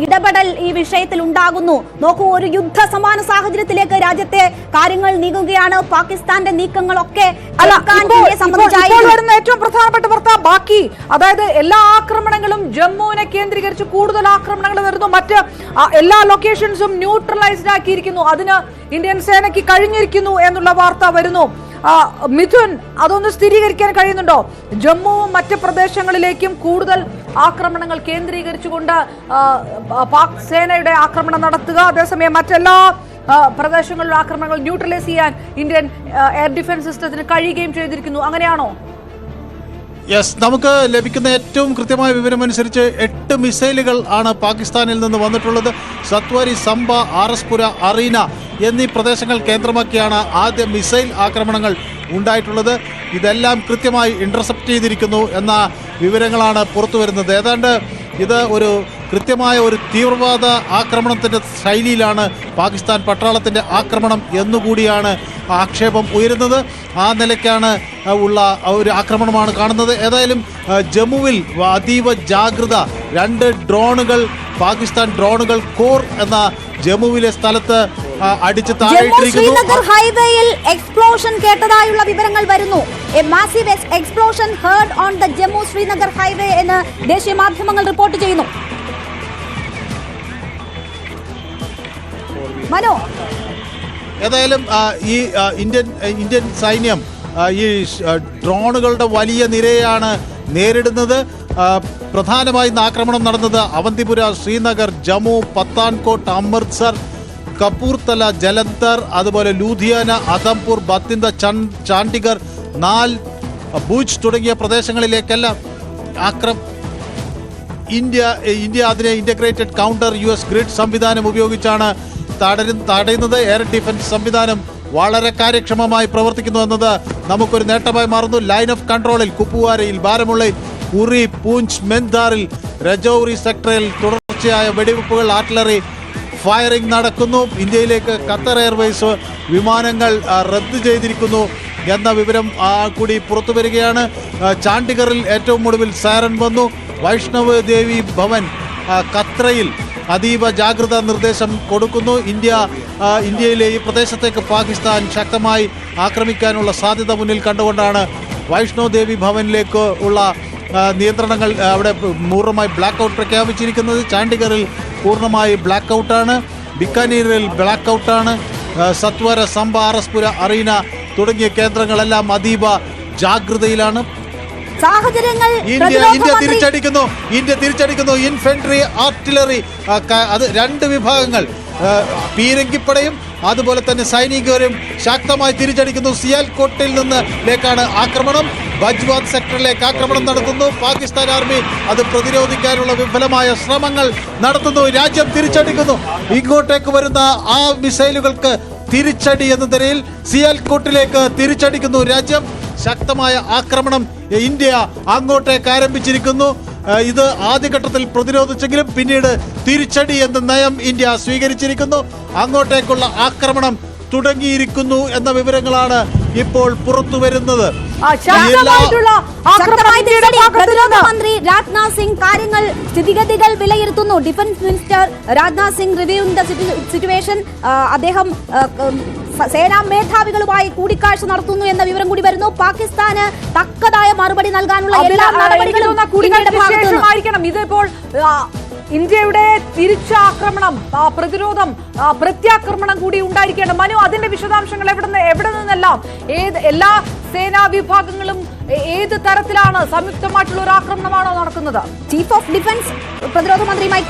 ഇടപെടൽ ഈ വിഷയത്തിൽ ഉണ്ടാകുന്നു? നോക്കൂ, ഒരു യുദ്ധ സമാന സാഹചര്യത്തിലേക്ക് രാജ്യത്തെ കാര്യങ്ങൾ നീങ്ങുകയാണ്. പാകിസ്ഥാന്റെ നീക്കങ്ങളൊക്കെ ഏറ്റവും പ്രധാനപ്പെട്ട വാർത്ത ബാക്കി, അതായത് എല്ലാ ആക്രമണങ്ങളും ജമ്മുവിനെ കേന്ദ്രീകരിച്ച് കൂടുതൽ ആക്രമണങ്ങൾ വരുന്നു. മറ്റ് എല്ലാ ലൊക്കേഷൻസും ന്യൂട്രലൈസ്ഡ് ആക്കിയിരിക്കുന്നു. അതിന് ഇന്ത്യൻ സേനയ്ക്ക് കഴിഞ്ഞിരിക്കുന്നു എന്നുള്ള വാർത്ത വരുന്നു. മിഥുൻ, അതൊന്ന് സ്ഥിരീകരിക്കാൻ കഴിയുന്നുണ്ടോ? ജമ്മുവും മറ്റ് പ്രദേശങ്ങളിലേക്കും കൂടുതൽ ആക്രമണങ്ങൾ കേന്ദ്രീകരിച്ചുകൊണ്ട് പാക് സേനയുടെ ആക്രമണം നടത്തുക, അതേസമയം മറ്റെല്ലാ പ്രദേശങ്ങളിലും ആക്രമണങ്ങൾ ന്യൂട്രലൈസ് ചെയ്യാൻ ഇന്ത്യൻ എയർ ഡിഫൻസ് സിസ്റ്റത്തിന് കഴിയുകയും ചെയ്തിരിക്കുന്നു. അങ്ങനെയാണോ? യെസ്, നമുക്ക് ലഭിക്കുന്ന ഏറ്റവും കൃത്യമായ വിവരമനുസരിച്ച് 8 മിസൈലുകൾ ആണ് പാകിസ്ഥാനിൽ നിന്ന് വന്നിട്ടുള്ളത്. സത്വരി, സംബ, ആർഎസ്പുര, അറീന എന്നീ പ്രദേശങ്ങൾ കേന്ദ്രമാക്കിയാണ് ആദ്യ മിസൈൽ ആക്രമണങ്ങൾ ഉണ്ടായിട്ടുള്ളത്. ഇതെല്ലാം കൃത്യമായി ഇന്റർസെപ്റ്റ് ചെയ്തിരിക്കുന്നു എന്ന വിവരങ്ങളാണ് പുറത്തു വരുന്നത്. ഏതാണ്ട് ഇത് ഒരു കൃത്യമായ ഒരു തീവ്രവാദ ആക്രമണത്തിൻ്റെ ശൈലിയിലാണ് പാകിസ്ഥാൻ പട്ടാളത്തിൻ്റെ ആക്രമണം എന്നുകൂടിയാണ് ആക്ഷേപം ഉയരുന്നത്. ആ നിലയ്ക്കാണ് ഉള്ള ഒരു ആക്രമണമാണ് കാണുന്നത്. ഏതായാലും ജമ്മുവിൽ അതീവ ജാഗ്രത. 2 ഡ്രോണുകൾ, പാകിസ്ഥാൻ ഡ്രോണുകൾ കോർ എന്ന ജമ്മുവിലെ സ്ഥലത്ത് അടിച്ച് താഴെയിട്ടിരിക്കുന്നു. ഹൈവേയിൽ എക്സ്പ്ലോഷൻ കേട്ടതായുള്ള വിവരങ്ങൾ വരുന്നു. A massive explosion heard on the Jammu Srinagar highway എന്ന് ദേശീയ മാധ്യമങ്ങൾ റിപ്പോർട്ട് ചെയ്യുന്നു. മനോ, ഏതായാലും ഈ ഇന്ത്യൻ സൈന്യം ഈ ഡ്രോണുകളുടെ വലിയ നിരയാണ് നേരിടുന്നത്. പ്രധാനമായും ആക്രമണം നടന്നത് അവന്തിപുര, ശ്രീനഗർ, ജമ്മു, പത്താൻകോട്ട്, അമൃത്സർ, കപൂർത്തല, ജലന്ധർ, അതുപോലെ ലൂധിയാന, അദംപൂർ, ബത്തിന്ദ, ചണ്ഡിഗർ, നാൽ, ഭുജ് തുടങ്ങിയ പ്രദേശങ്ങളിലേക്കെല്ലാം ഇന്ത്യ അതിനെ ഇന്റഗ്രേറ്റഡ് കൗണ്ടർ US ഗ്രിഡ് സംവിധാനം ഉപയോഗിച്ചാണ് തടയുന്നത്. എയർ ഡിഫൻസ് സംവിധാനം വളരെ കാര്യക്ഷമമായി പ്രവർത്തിക്കുന്നു എന്നത് നമുക്കൊരു നേട്ടമായി മാറുന്നു. ലൈൻ ഓഫ് കൺട്രോളിൽ കുപ്വാരയിൽ, ബാരമുള്ളയിൽ, ഉറി, പൂഞ്ച്, മെന്ധാറിൽ, രജൌരി സെക്ടറിൽ തുടർച്ചയായ വെടിവെപ്പുകൾ, ആർട്ടിലറി ഫയറിംഗ് നടക്കുന്നു. ഇന്ത്യയിലേക്ക് ഖത്തർ എയർവേസ് വിമാനങ്ങൾ റദ്ദു ചെയ്തിരിക്കുന്നു എന്ന വിവരം കൂടി പുറത്തു വരികയാണ്. ചണ്ഡിഗറിൽ ഏറ്റവും ഒടുവിൽ സൈറൻ വന്നു. വൈഷ്ണവ് ദേവി ഭവൻ ഖത്രയിൽ അതീവ ജാഗ്രതാ നിർദ്ദേശം കൊടുക്കുന്നു. ഇന്ത്യയിലെ ഈ പ്രദേശത്തേക്ക് പാകിസ്ഥാൻ ശക്തമായി ആക്രമിക്കാനുള്ള സാധ്യത മുന്നിൽ കണ്ടുകൊണ്ടാണ് വൈഷ്ണവ് ദേവി ഭവനിലേക്ക് ഉള്ള നിയന്ത്രണങ്ങൾ അവിടെ പൂർണ്ണമായി ബ്ലാക്ക് ഔട്ട് പ്രഖ്യാപിച്ചിരിക്കുന്നത്. ചണ്ഡിഗറിൽ പൂർണ്ണമായി ബ്ലാക്ക് ഔട്ടാണ്. ബിക്കാനീറിൽ ബ്ലാക്ക് ഔട്ടാണ്. സത്വര, സംബ, ആർഎസ്പുര, അറീന തുടങ്ങിയ കേന്ദ്രങ്ങളെല്ലാം അതീവ ജാഗ്രതയിലാണ്. ഇന്ത്യ തിരിച്ചടിക്കുന്നു. ഇൻഫൻട്രി, ആർട്ടിലറി, അത് 2 വിഭാഗങ്ങൾ, പീരങ്കിപ്പടയും അതുപോലെ തന്നെ സൈനികരും ശക്തമായി തിരിച്ചടിക്കുന്നു. സിയാൽകോട്ടിൽ നിന്നിലേക്കാണ് ആക്രമണം. ബജ്വാദ് സെക്ടറിലേക്ക് ആക്രമണം നടത്തുന്നു. പാകിസ്ഥാൻ ആർമി അത് പ്രതിരോധിക്കാനുള്ള വിഫലമായ ശ്രമങ്ങൾ നടത്തുന്നു. രാജ്യം തിരിച്ചടിക്കുന്നു. ഇങ്ങോട്ടേക്ക് വരുന്ന ആ മിസൈലുകൾക്ക് തിരിച്ചടി എന്ന നിലയിൽ സിയാൽകോട്ടിലേക്ക് തിരിച്ചടിക്കുന്നു രാജ്യം. ശക്തമായ ആക്രമണം ഇന്ത്യ അങ്ങോട്ടേക്ക് ആരംഭിച്ചിരിക്കുന്നു. ഇത് ആദ്യഘട്ടത്തിൽ പ്രതിരോധിച്ചെങ്കിലും പിന്നീട് തിരിച്ചടി എന്ന നയം ഇന്ത്യ സ്വീകരിച്ചിരിക്കുന്നു. അങ്ങോട്ടേക്കുള്ള ആക്രമണം തുടങ്ങിയിരിക്കുന്നു എന്ന വിവരങ്ങളാണ് ഇപ്പോൾ പുറത്തു വരുന്നത്. മന്ത്രി രാജ്നാഥ് സിംഗ് കാര്യങ്ങൾ സ്ഥിതിഗതികൾ വിലയിരുത്തുന്നു. Defence minister Rajnath Singh reviewing the situation. അദ്ദേഹം സേനാ മേധാവികളുമായി കൂടിക്കാഴ്ച നടത്തുന്നു എന്ന വിവരം കൂടി വരുന്നു. പാകിസ്ഥാന് തക്കതായ മറുപടി നൽകാനുള്ള എല്ലാ നടപടികളും ഇതിപ്പോൾ ഇന്ത്യയുടെ തിരിച്ചാക്രമണം, പ്രതിരോധം, പ്രത്യാക്രമണം കൂടി ഉണ്ടായിരിക്കുകയാണ്. മനു, അതിന്റെ വിശദാംശങ്ങൾ എവിടെ നിന്നെല്ലാം എല്ലാ സേനാ വിഭാഗങ്ങളും ഏത് തരത്തിലാണ്? സംയുക്തമായിട്ടുള്ള ഒരു ആക്രമണമാണോ നടക്കുന്നത്? ചീഫ് ഓഫ് ഡിഫൻസ് പ്രതിരോധ മന്ത്രിയുമായി